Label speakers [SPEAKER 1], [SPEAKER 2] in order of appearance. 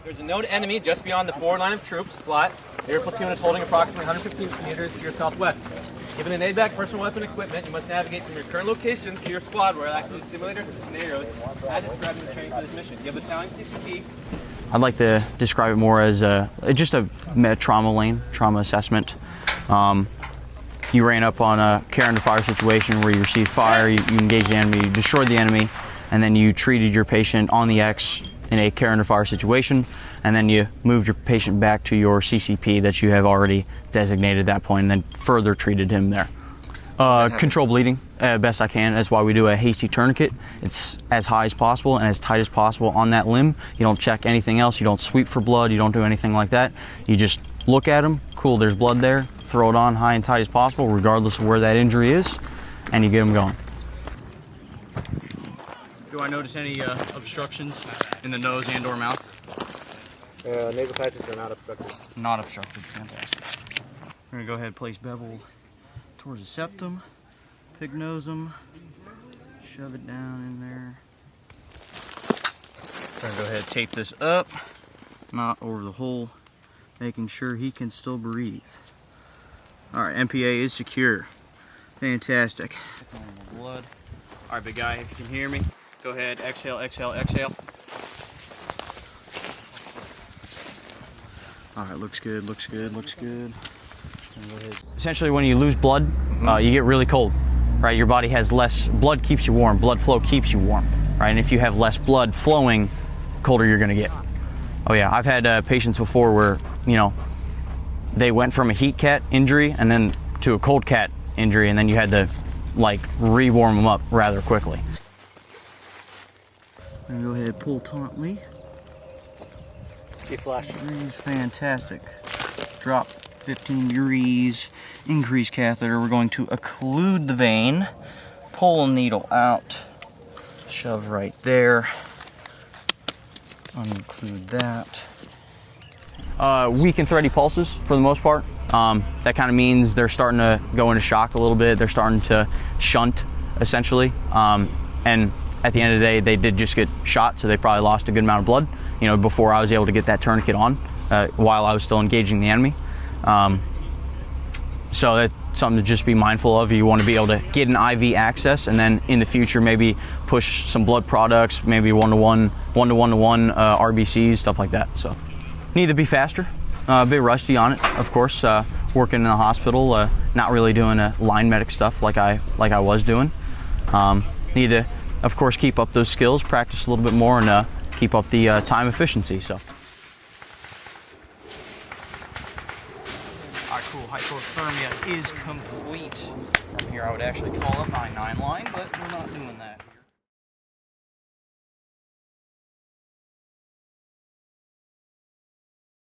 [SPEAKER 1] There's a known enemy just beyond the forward line of troops, flat. Your platoon is holding approximately 115 meters to your southwest. Given an ABAC personal weapon equipment, you must navigate from your current location to your squad where active simulators and scenarios as described in the training for this mission. You have a Italian CCP.
[SPEAKER 2] I'd like to describe it more as just a trauma lane, trauma assessment. You ran up on a care under fire situation where you received fire, you engaged the enemy, you destroyed the enemy, and then you treated your patient on the X in a care under fire situation, and then you moved your patient back to your CCP that you have already designated at that point, and then further treated him there. Control bleeding best I can. That's why we do a hasty tourniquet. It's as high as possible and as tight as possible on that limb. You don't check anything else. You don't sweep for blood. You don't do anything like that. You just look at him. Cool, there's blood there. Throw it on high and tight as possible, regardless of where that injury is, and you get him going. Do I notice any obstructions in the nose and or mouth?
[SPEAKER 1] Nasal patches are not obstructed.
[SPEAKER 2] Not obstructed. Fantastic. We're going to go ahead and place bevel towards the septum, pignosum, shove it down in there. We're going to go ahead and tape this up, not over the hole, making sure he can still breathe. Alright, MPA is secure. Fantastic. Blood. Alright, big guy, if you can hear me, go ahead, exhale, exhale, exhale. Alright, looks good, looks good, looks good. Essentially, when you lose blood, you get really cold, right? Your body has less, blood keeps you warm, blood flow keeps you warm, right? And if you have less blood flowing, colder you're gonna get. Oh yeah, I've had patients before where, you know, they went from a heat cat injury and then to a cold cat injury, and then you had to like re-warm them up rather quickly. I'm gonna go ahead and pull tautly.
[SPEAKER 1] See flash.
[SPEAKER 2] Fantastic. Drop 15 degrees, increase catheter. We're going to occlude the vein, pull a needle out, shove right there, unclude that. Weak and thready pulses for the most part. That kind of means they're starting to go into shock a little bit. They're starting to shunt, essentially. And at the end of the day, they did just get shot, so they probably lost a good amount of blood, you know, before I was able to get that tourniquet on, while I was still engaging the enemy. So that's something to just be mindful of. You want to be able to get an IV access, and then in the future maybe push some blood products, maybe one-to-one RBCs, stuff like that. So need to be faster. A bit rusty on it, of course. Working in a hospital, not really doing line medic stuff like I was doing. Need to, of course, keep up those skills, practice a little bit more, and keep up the time efficiency. So. Alright, cool. Hypothermia is complete. From here, I would actually call up my 9 line, but we're not doing that.